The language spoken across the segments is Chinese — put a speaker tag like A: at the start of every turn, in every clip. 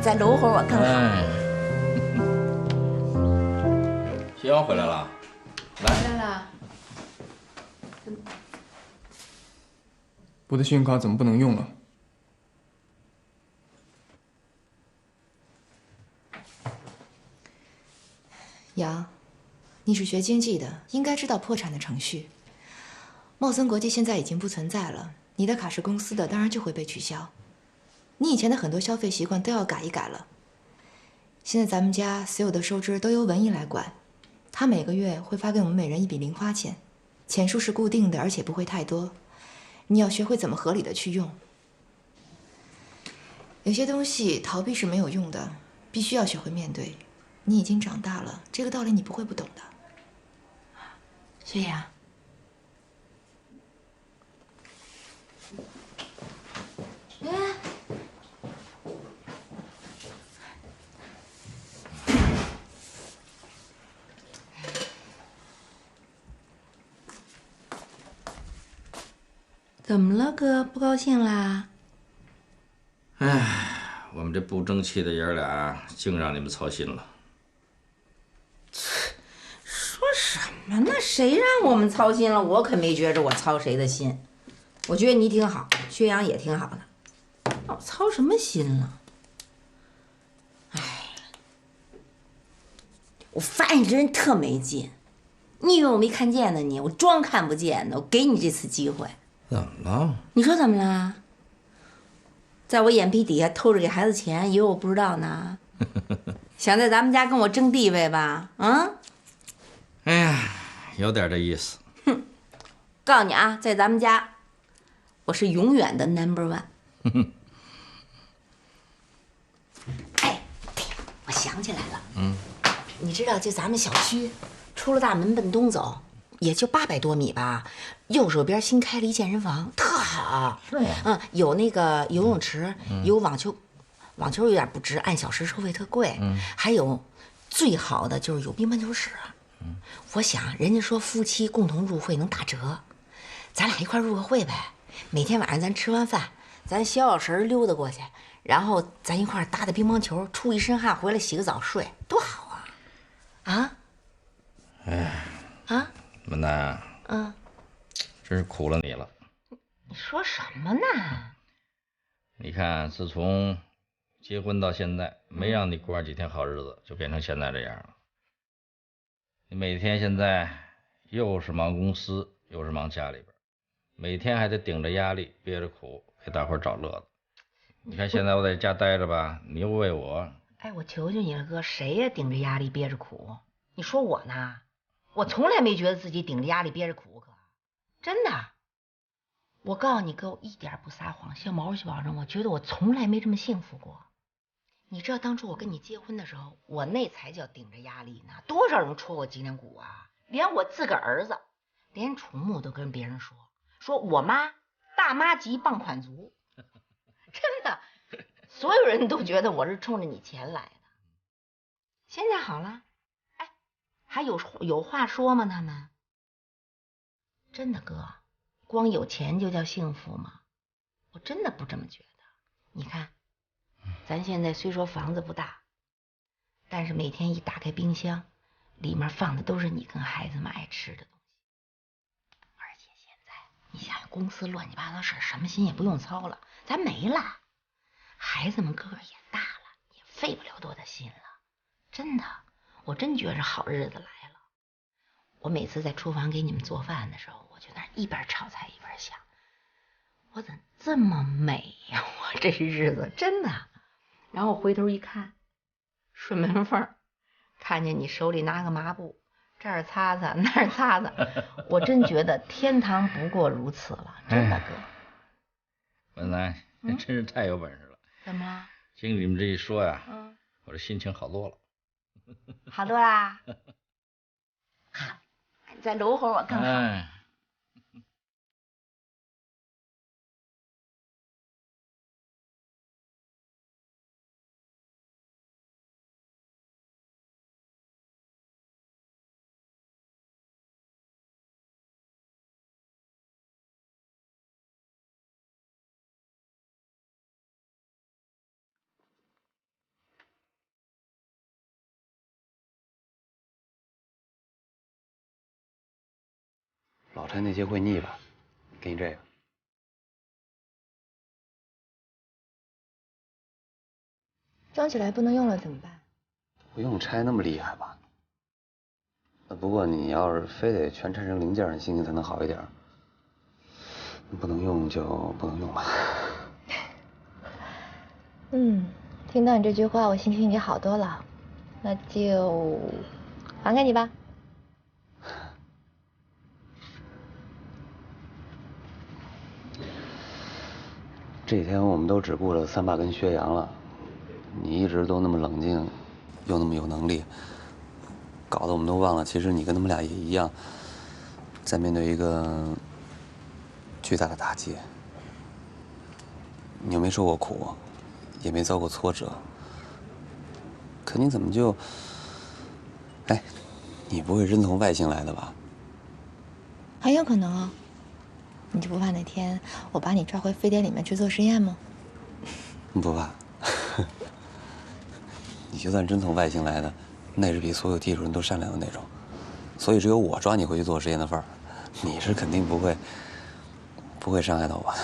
A: 再搂会儿我更好。
B: 哎，夕阳回来了，来。
A: 回来了。
C: 我的信用卡怎么不能用了？
A: 杨，你是学经济的，应该知道破产的程序。茂森国际现在已经不存在了，你的卡是公司的，当然就会被取消。你以前的很多消费习惯都要改一改了。现在咱们家所有的收支都由文艺来管，他每个月会发给我们每人一笔零花钱，钱数是固定的，而且不会太多。你要学会怎么合理的去用。有些东西逃避是没有用的，必须要学会面对。你已经长大了，这个道理你不会不懂的。雪雅，哎，怎么了，哥？不高兴啦？
B: 哎，我们这不争气的爷俩，净让你们操心了。
D: 说什么呢？谁让我们操心了？我可没觉着我操谁的心。我觉得你挺好，薛洋也挺好的。我操什么心了？哎，我发现你这人特没劲。你以为我没看见呢？我装看不见呢。我给你这次机会。
B: 怎么了？
D: 你说怎么了？在我眼皮底下偷着给孩子钱，以为我不知道呢？想在咱们家跟我争地位吧？嗯？
B: 哎呀，有点这意思。
D: 哼，告诉你啊，在咱们家，我是永远的 No.1。哎，我想起来了。你知道，就咱们小区，出了大门奔东走，也就800多米吧。右手边新开了一健身房，特好。
B: 是呀。
D: 有那个游泳池，有网球，网球有点不值，按小时收费特贵。还有最好的就是有乒乓球室。我想人家说夫妻共同入会能打折，咱俩一块入个会呗。每天晚上咱吃完饭，咱消消食溜达过去，然后咱一块打打乒乓球，出一身汗，回来洗个澡睡，多好啊！啊？
B: 哎，
D: 啊？
B: 文丹，真是苦了你了。
D: 你说什么呢？
B: 你看，自从结婚到现在，没让你过上几天好日子，就变成现在这样了。你每天现在又是忙公司，又是忙家里边，每天还得顶着压力，憋着苦给大伙找乐子。你看现在我在家待着吧，你又为我。
D: 哎，我求求你了，哥，谁呀顶着压力憋着苦？你说我呢？我从来没觉得自己顶着压力憋着苦，哥，真的。我告诉你，哥，我一点不撒谎，向毛去保证，我觉得我从来没这么幸福过。你知道当初我跟你结婚的时候，我那才叫顶着压力呢，多少人戳我脊梁骨啊！连我自个儿子，连楚木都跟别人说我妈大妈级傍款族，真的，所有人都觉得我是冲着你钱来的。现在好了，哎，还有话说吗？他们真的哥，光有钱就叫幸福吗？我真的不这么觉得。你看，咱现在虽说房子不大，但是每天一打开冰箱，里面放的都是你跟孩子们爱吃的东西。而且现在你想想，公司乱七八糟事儿，什么心也不用操了，咱没了。孩子们个个也大了，也费不了多大心了。真的，我真觉着好日子来了。我每次在厨房给你们做饭的时候，我就那一边炒菜一边想，我怎么这么美呀？我这日子真的。然后回头一看，顺门缝看见你手里拿个抹布，这儿擦擦那儿擦擦，我真觉得天堂不过如此了，真的哥。
B: 文兰，真是太有本事了。
D: 怎么了？
B: 经你们这一说呀，我这心情好多了。
D: 好多啦。好，你再搂会儿我更好。
B: 哎。
C: 餐那些会腻吧？给你这个。
A: 装起来不能用了怎么办？
C: 不用拆那么厉害吧？不过你要是非得全拆成零件，你心情才能好一点。不能用就不能用吧。
A: 听到你这句话，我心情已经好多了，那就还给你吧。
C: 这几天我们都只顾着三爸跟薛洋了，你一直都那么冷静，又那么有能力，搞得我们都忘了，其实你跟他们俩也一样，在面对一个巨大的打击。你又没受过苦，也没遭过挫折，可你怎么就……哎，你不会真从外星来的吧？
A: 很有可能啊。你就不怕哪天我把你抓回非典里面去做实验吗？
C: 不怕。你就算真从外星来的，那也是比所有地球人都善良的那种，所以只有我抓你回去做实验的份儿，你是肯定不会伤害到我的。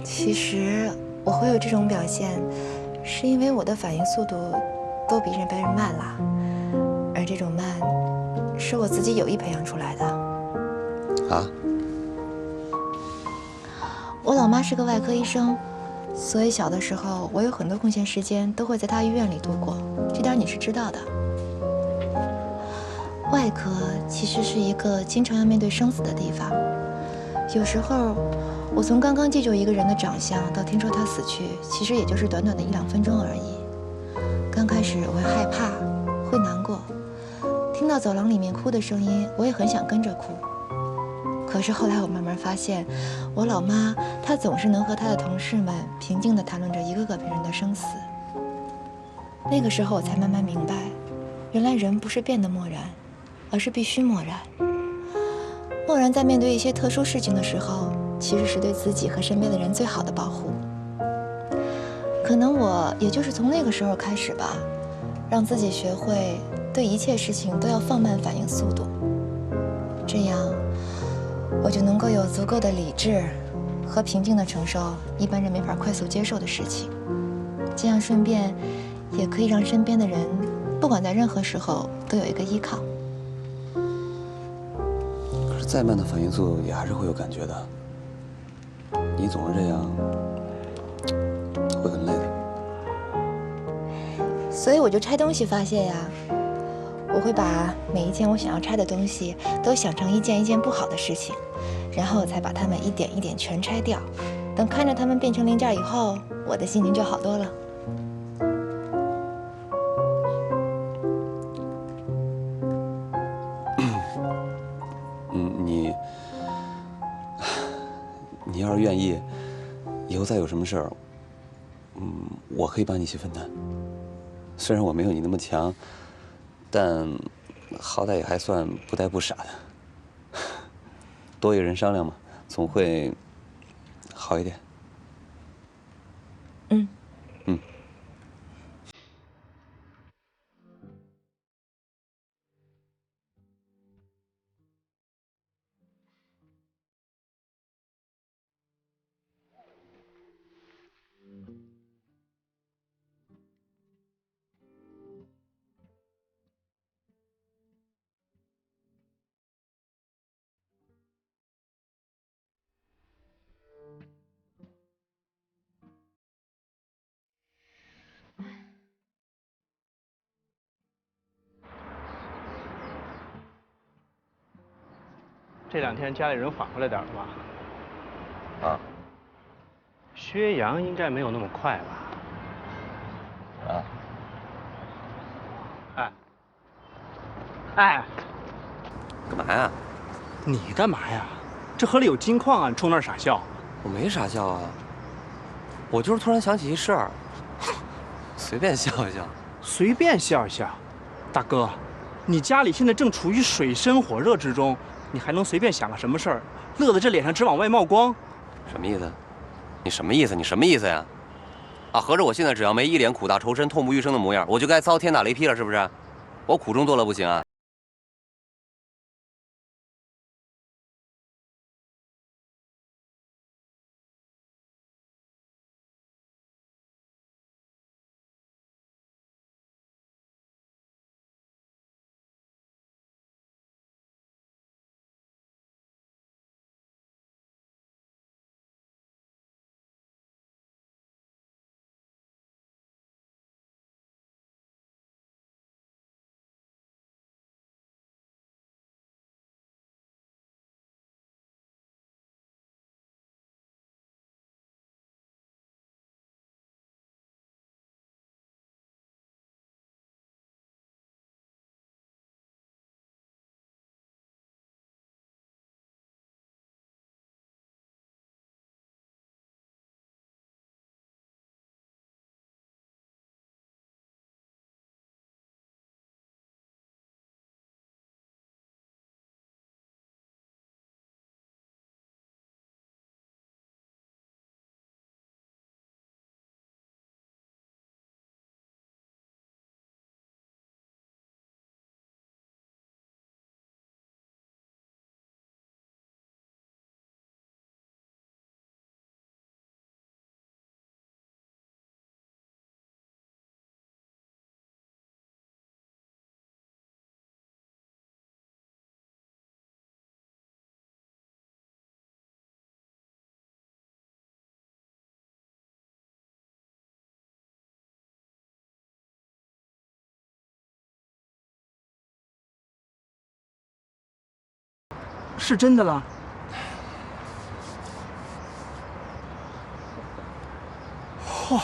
A: 其实我会有这种表现，是因为我的反应速度都比别人慢啦，而这种慢是我自己有意培养出来的。
C: 啊？
A: 我老妈是个外科医生，所以小的时候我有很多空闲时间都会在她医院里度过，这点你是知道的。外科其实是一个经常要面对生死的地方，有时候我从刚刚记住一个人的长相到听说他死去，其实也就是短短的1-2分钟而已。刚开始我会害怕，会难过，听到走廊里面哭的声音，我也很想跟着哭。可是后来我慢慢发现，我老妈她总是能和她的同事们平静地谈论着一个个别人的生死。那个时候我才慢慢明白，原来人不是变得漠然，而是必须漠然。漠然在面对一些特殊事情的时候，其实是对自己和身边的人最好的保护。可能我也就是从那个时候开始吧，让自己学会对一切事情都要放慢反应速度，这样我就能够有足够的理智和平静地承受一般人没法快速接受的事情，这样顺便也可以让身边的人不管在任何时候都有一个依靠。
C: 可是再慢的反应速度也还是会有感觉的。你总是这样，会很累的。
A: 所以我就拆东西发泄呀。我会把每一件我想要拆的东西都想成一件一件不好的事情，然后才把它们一点一点全拆掉。等看着它们变成零件以后，我的心情就好多了。
C: 你要是愿意，以后再有什么事儿，我可以帮你一起分担。虽然我没有你那么强，但好歹也还算不呆不傻的。多一个人商量嘛，总会好一点。
E: 这2天家里人缓回来点了吧？
C: 啊。
E: 薛洋应该没有那么快吧？
C: 啊。
E: 哎，
C: 干嘛呀？
E: 你干嘛呀？这河里有金矿啊，你冲那儿傻笑？
C: 我没傻笑啊，我就是突然想起一事儿，随便笑一笑。
E: 随便笑一笑，大哥，你家里现在正处于水深火热之中，你还能随便想个什么事儿，乐得这脸上直往外冒光？
C: 什么意思？你什么意思？你什么意思呀？啊，合着我现在只要没一脸苦大仇深、痛不欲生的模样，我就该遭天打雷劈了，是不是？我苦中作乐不行啊？
E: 是真的了。嚯！